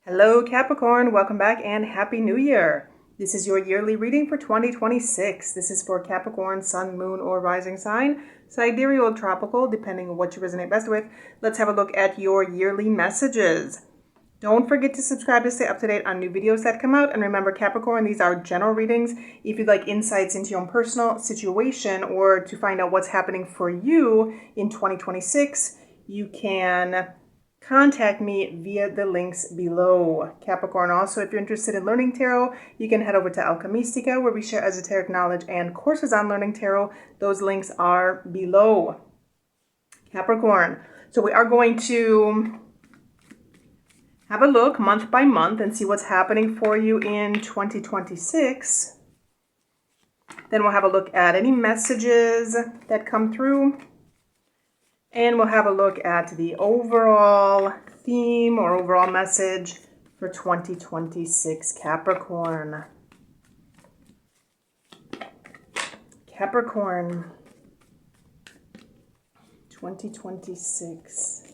Hello Capricorn, welcome back and Happy New Year. This is your yearly reading for 2026. This is for Capricorn, Sun, Moon, or Rising sign, sidereal or tropical, depending on what you resonate best with. Let's have a look at your yearly messages. Don't forget to subscribe to stay up to date on new videos that come out. And remember, Capricorn, these are general readings. If you'd like insights into your own personal situation or to find out what's happening for you in 2026, you can contact me via the links below. Capricorn, also, if you're interested in learning tarot, you can head over to Alkemystica, where we share esoteric knowledge and courses on learning tarot. Those links are below. Capricorn, so we are going to have a look month by month and see what's happening for you in 2026. Then we'll have a look at any messages that come through. And we'll have a look at the overall theme or overall message for 2026 Capricorn. Capricorn, 2026.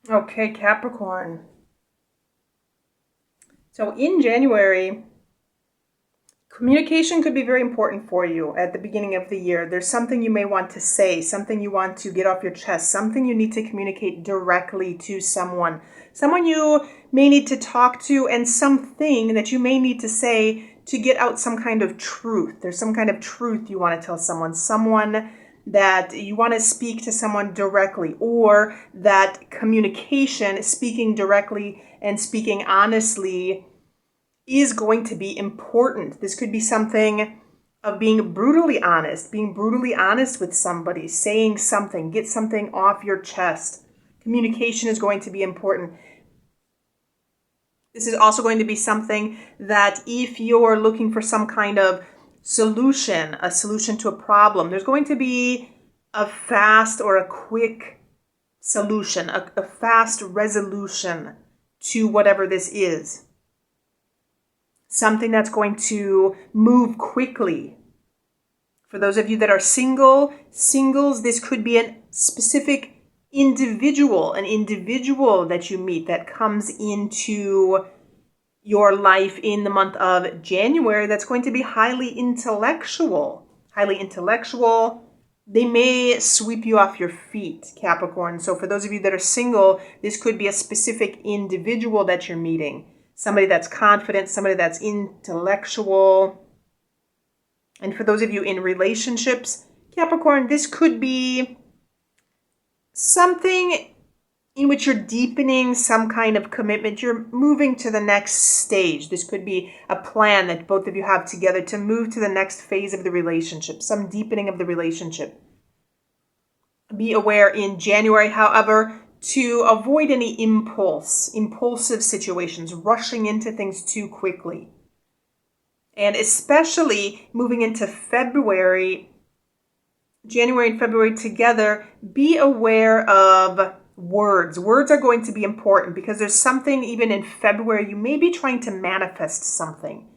Okay, Capricorn. So in January, communication could be very important for you at the beginning of the year. There's something you may want to say, something you want to get off your chest, something you need to communicate directly to someone you may need to talk to, and something that you may need to say to get out some kind of truth. There's some kind of truth you want to tell someone that you want to speak to someone directly, or that communication, speaking directly and speaking honestly, is going to be important. This could be something of being brutally honest with somebody, saying something, get something off your chest. Communication is going to be important. This is also going to be something that if you're looking for some kind of solution, a solution to a problem, there's going to be a fast or a quick solution, a fast resolution to whatever this is. Something that's going to move quickly. For those of you that are singles, this could be a specific individual, an individual that you meet that comes into your life in the month of January that's going to be highly intellectual. They may sweep you off your feet, Capricorn. So for those of you that are single, this could be a specific individual that you're meeting. Somebody that's confident, somebody that's intellectual. And for those of you in relationships, Capricorn, this could be something in which you're deepening some kind of commitment. You're moving to the next stage. This could be a plan that both of you have together to move to the next phase of the relationship, some deepening of the relationship. Be aware in January, however, to avoid any impulsive situations, rushing into things too quickly. And especially moving into February, January and February together, be aware of words. Words are going to be important because there's something even in February, you may be trying to manifest something.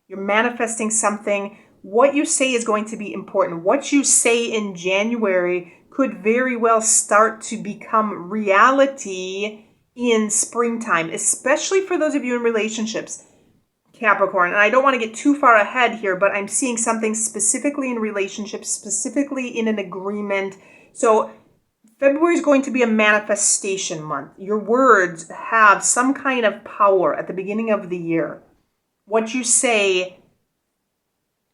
You're manifesting something. What you say is going to be important. What you say in January could very well start to become reality in springtime, especially for those of you in relationships, Capricorn. And I don't want to get too far ahead here, but I'm seeing something specifically in relationships, specifically in an agreement. So February is going to be a manifestation month. Your words have some kind of power at the beginning of the year. What you say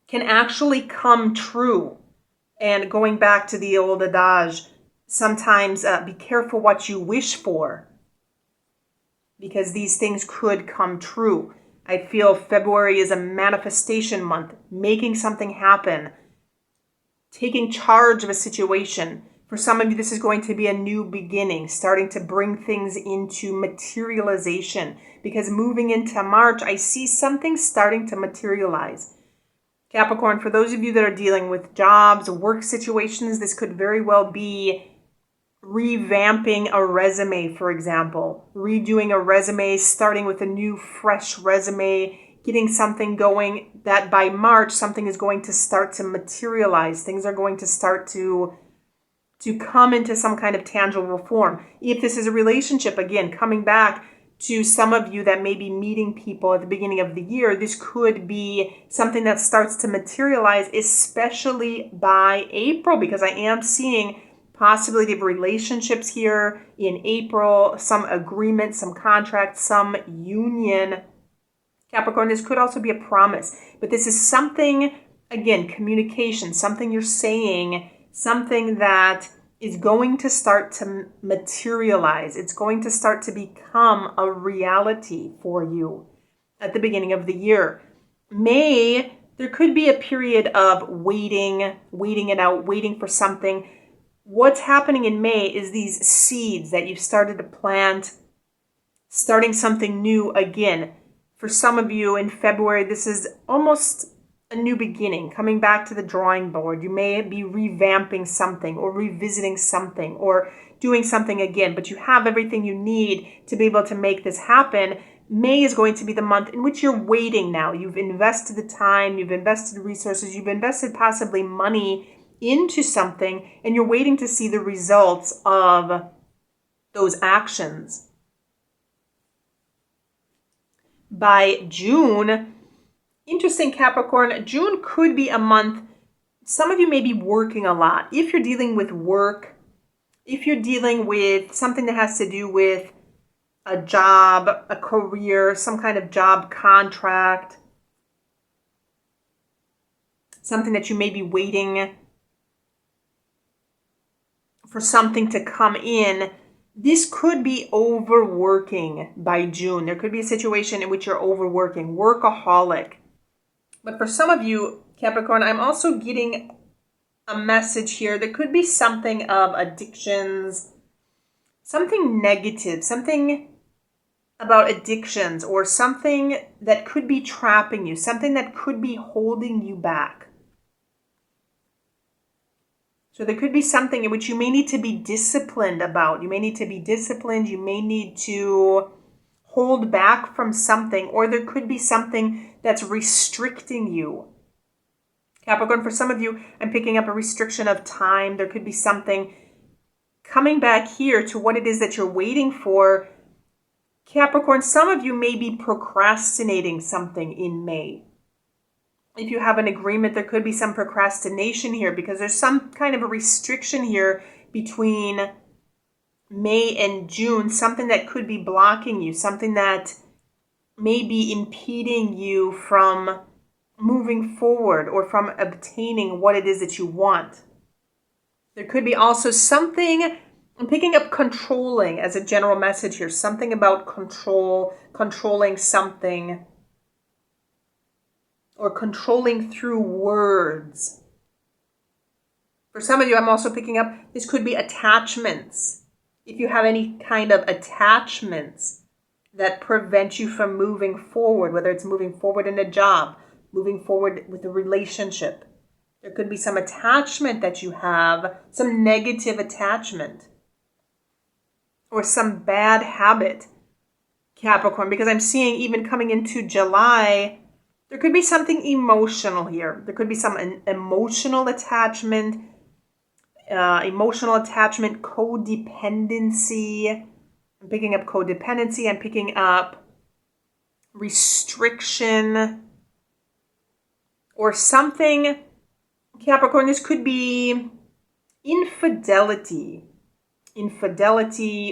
can actually come true. And going back to the old adage, sometimes be careful what you wish for. because these things could come true. I feel February is a manifestation month, making something happen, taking charge of a situation. For some of you, this is going to be a new beginning, starting to bring things into materialization, because moving into March, I see something starting to materialize. Capricorn, for those of you that are dealing with jobs, work situations, this could very well be revamping a resume, for example, redoing a resume, starting with a new, fresh resume, getting something going that by March, something is going to start to materialize. Things are going to start to come into some kind of tangible form. If this is a relationship, again, coming back to some of you that may be meeting people at the beginning of the year, this could be something that starts to materialize, especially by April, because I am seeing possibility of relationships here in April, some agreement, some contract, some union. Capricorn, this could also be a promise, but this is something, again, communication, something you're saying, something that is going to start to materialize. It's going to start to become a reality for you at the beginning of the year. May, there could be a period of waiting it out, waiting for something. What's happening in May is these seeds that you've started to plant, starting something new again. For some of you in February, this is almost a new beginning, coming back to the drawing board. You may be revamping something or revisiting something or doing something again, but you have everything you need to be able to make this happen. May is going to be the month in which you're waiting now. You've invested the time, you've invested resources, you've invested possibly money into something, and you're waiting to see the results of those actions. By June, interesting Capricorn, June could be a month, some of you may be working a lot. If you're dealing with work, if you're dealing with something that has to do with a job, a career, some kind of job contract, something that you may be waiting for something to come in, this could be overworking by June. There could be a situation in which you're overworking, workaholic. But for some of you, Capricorn, I'm also getting a message here. There could be something of addictions, something negative, something about addictions, or something that could be trapping you, something that could be holding you back. So there could be something in which you may need to be disciplined about. You may need to be disciplined. You may need to hold back from something, or there could be something that's restricting you. Capricorn, for some of you, I'm picking up a restriction of time. There could be something coming back here to what it is that you're waiting for. Capricorn, some of you may be procrastinating something in May. If you have an agreement, there could be some procrastination here because there's some kind of a restriction here between May and June, something that could be blocking you, something that may be impeding you from moving forward or from obtaining what it is that you want. There could be also something, I'm picking up controlling as a general message here, something about control, controlling something, or controlling through words. For some of you, I'm also picking up, this could be attachments. If you have any kind of attachments that prevent you from moving forward, whether it's moving forward in a job, moving forward with a relationship, there could be some attachment that you have, some negative attachment, or some bad habit, Capricorn, because I'm seeing even coming into July, there could be something emotional here. There could be some emotional attachment, codependency. I'm picking up codependency. I'm picking up restriction or something. Capricorn, this could be infidelity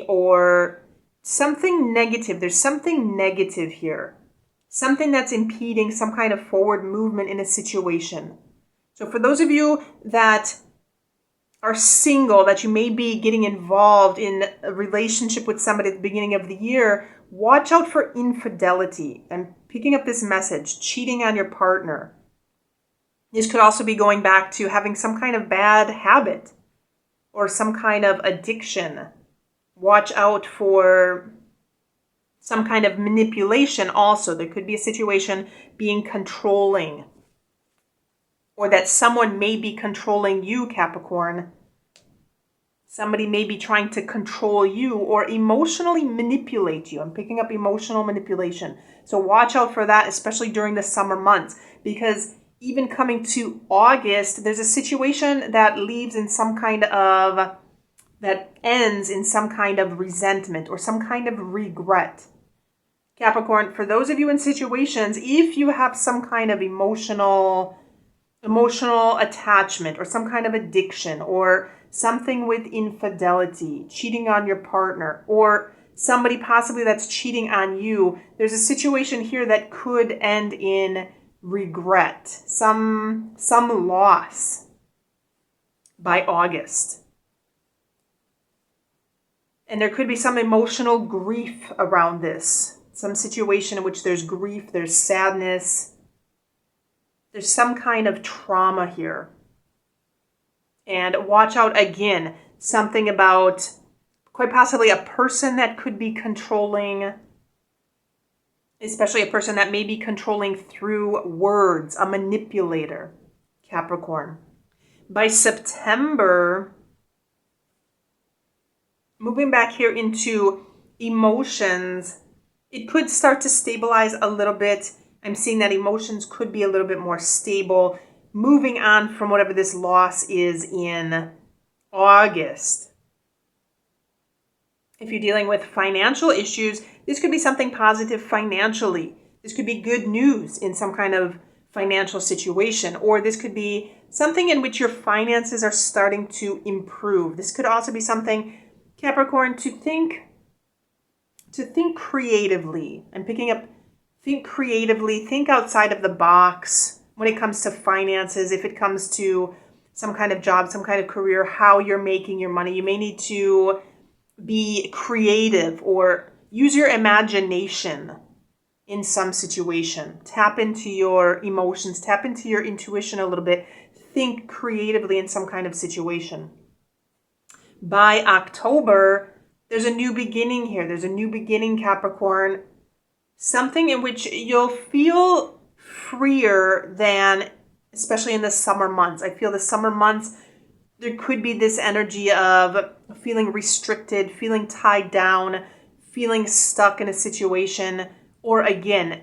or something negative. There's something negative here. Something that's impeding some kind of forward movement in a situation. So for those of you that are single, that you may be getting involved in a relationship with somebody at the beginning of the year, watch out for infidelity. I'm picking up this message, cheating on your partner. This could also be going back to having some kind of bad habit or some kind of addiction. Watch out for some kind of manipulation also. There could be a situation being controlling, or that someone may be controlling you, Capricorn. Somebody may be trying to control you or emotionally manipulate you. I'm picking up emotional manipulation. So watch out for that, especially during the summer months, because even coming to August, there's a situation that leaves in some kind of, that ends in some kind of resentment or some kind of regret. Capricorn, for those of you in situations, if you have some kind of emotional attachment or some kind of addiction or something with infidelity, cheating on your partner, or somebody possibly that's cheating on you, there's a situation here that could end in regret, some loss by August. And there could be some emotional grief around this, some situation in which there's grief, there's sadness, there's some kind of trauma here. And watch out again, something about quite possibly a person that could be controlling, especially a person that may be controlling through words, a manipulator, Capricorn. By September, moving back here into emotions, it could start to stabilize a little bit. I'm seeing that emotions could be a little bit more stable, moving on from whatever this loss is in August. If you're dealing with financial issues, this could be something positive financially. This could be good news in some kind of financial situation, or this could be something in which your finances are starting to improve. This could also be something, Capricorn, to think creatively. I'm picking up think creatively, think outside of the box when it comes to finances. If it comes to some kind of job, some kind of career, how you're making your money, you may need to be creative or use your imagination in some situation. Tap into your emotions, tap into your intuition a little bit. Think creatively in some kind of situation. By October, there's a new beginning here. There's a new beginning, Capricorn. Something in which you'll feel freer than, especially in the summer months. I feel the summer months, there could be this energy of feeling restricted, feeling tied down, feeling stuck in a situation, or again,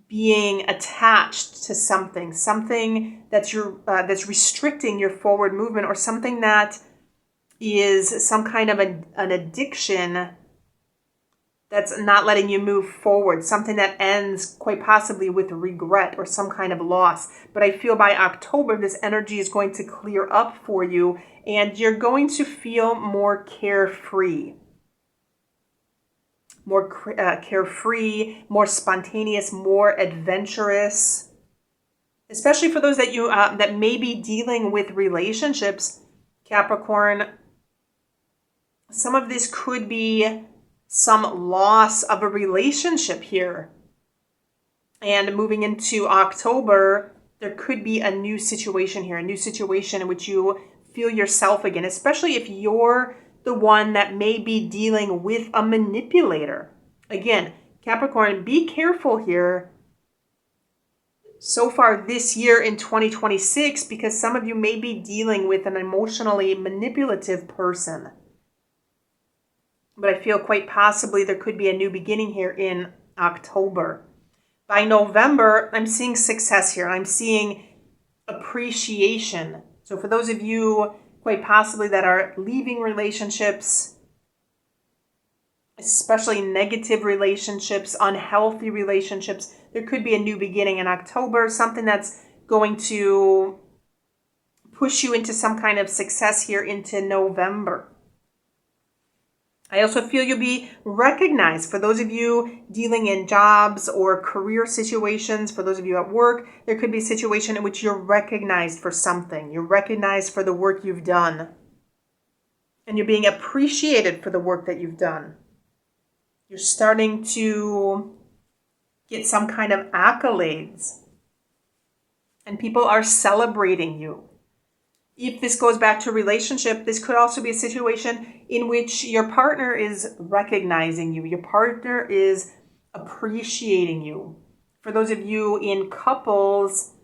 being attached to something that's restricting your forward movement, or something that is some kind of an addiction that's not letting you move forward, something that ends quite possibly with regret or some kind of loss. But I feel by October, this energy is going to clear up for you, and you're going to feel more carefree. More carefree, more spontaneous, more adventurous. Especially for those that you that may be dealing with relationships, Capricorn. Some of this could be some loss of a relationship here. And moving into October, there could be a new situation here, a new situation in which you feel yourself again, especially if you're the one that may be dealing with a manipulator. Again, Capricorn, be careful here so far this year in 2026, because some of you may be dealing with an emotionally manipulative person. But I feel quite possibly there could be a new beginning here in October. By November, I'm seeing success here. I'm seeing appreciation. So for those of you quite possibly that are leaving relationships, especially negative relationships, unhealthy relationships, there could be a new beginning in October, something that's going to push you into some kind of success here into November. I also feel you'll be recognized. For those of you dealing in jobs or career situations, for those of you at work, there could be a situation in which you're recognized for something. You're recognized for the work you've done. And you're being appreciated for the work that you've done. You're starting to get some kind of accolades. And people are celebrating you. If this goes back to a relationship, this could also be a situation in which your partner is recognizing you. Your partner is appreciating you. For those of you in couples,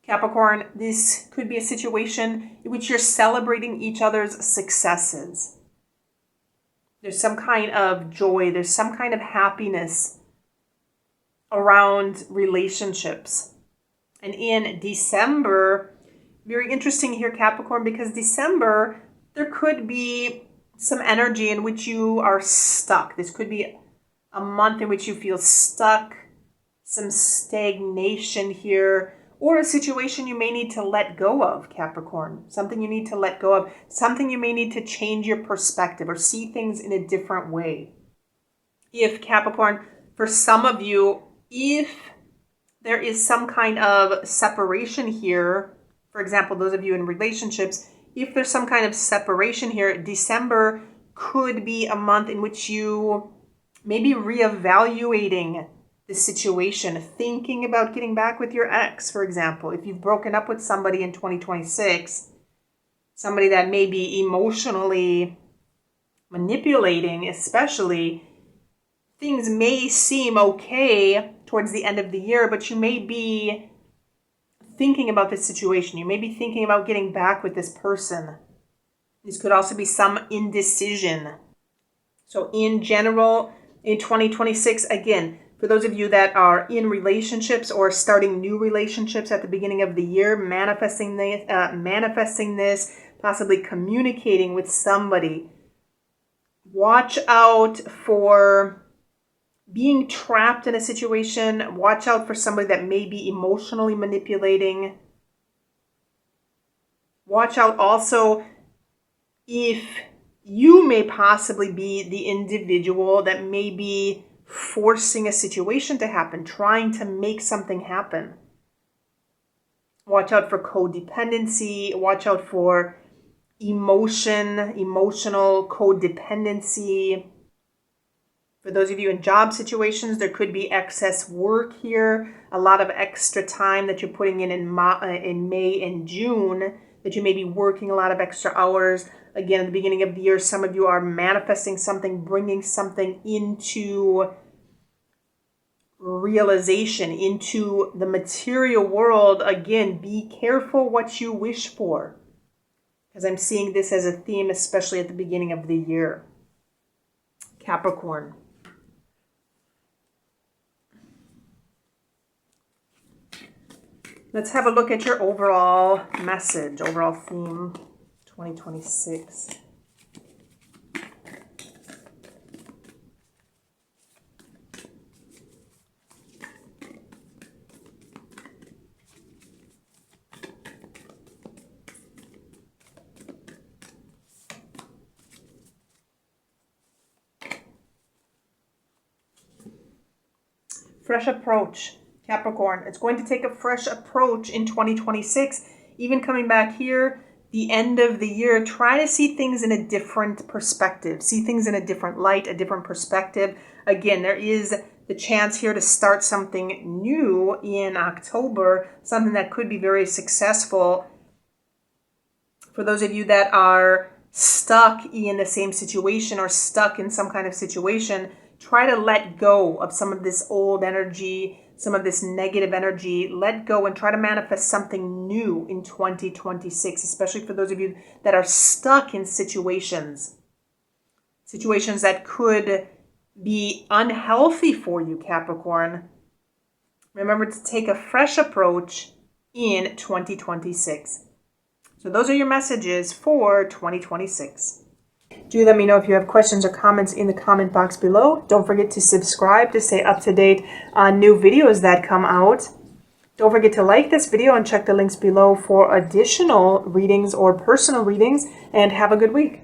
Capricorn, this could be a situation in which you're celebrating each other's successes. There's some kind of joy, there's some kind of happiness around relationships. And in December, very interesting here, Capricorn, because December, there could be some energy in which you are stuck. This could be a month in which you feel stuck, some stagnation here, or a situation you may need to let go of, Capricorn. Something you need to let go of. Something you may need to change your perspective or see things in a different way. If Capricorn, for some of you, if there is some kind of separation here, for example, those of you in relationships, if there's some kind of separation here, December could be a month in which you may be reevaluating the situation, thinking about getting back with your ex, for example. If you've broken up with somebody in 2026, somebody that may be emotionally manipulating, especially, things may seem okay towards the end of the year, but you may be thinking about this situation. You may be thinking about getting back with this person. This could also be some indecision. So in general, in 2026, again, for those of you that are in relationships or starting new relationships at the beginning of the year, manifesting this, possibly communicating with somebody, watch out for being trapped in a situation. Watch out for somebody that may be emotionally manipulating. Watch out also if you may possibly be the individual that may be forcing a situation to happen, trying to make something happen. Watch out for codependency. Watch out for emotional codependency. For those of you in job situations, there could be excess work here, a lot of extra time that you're putting in May and June, that you may be working a lot of extra hours. Again, at the beginning of the year, some of you are manifesting something, bringing something into realization, into the material world. Again, be careful what you wish for, because I'm seeing this as a theme, especially at the beginning of the year. Capricorn. Let's have a look at your overall message, overall theme, 2026. Fresh approach. Capricorn, it's going to take a fresh approach in 2026. Even coming back here, the end of the year, try to see things in a different perspective. See things in a different light, a different perspective. Again, there is the chance here to start something new in October, something that could be very successful. For those of you that are stuck in the same situation or stuck in some kind of situation, try to let go of some of this old energy, some of this negative energy. Let go and try to manifest something new in 2026, especially for those of you that are stuck in situations that could be unhealthy for you, Capricorn. Remember to take a fresh approach in 2026. So those are your messages for 2026. Do let me know if you have questions or comments in the comment box below. Don't forget to subscribe to stay up to date on new videos that come out. Don't forget to like this video and check the links below for additional readings or personal readings. And have a good week.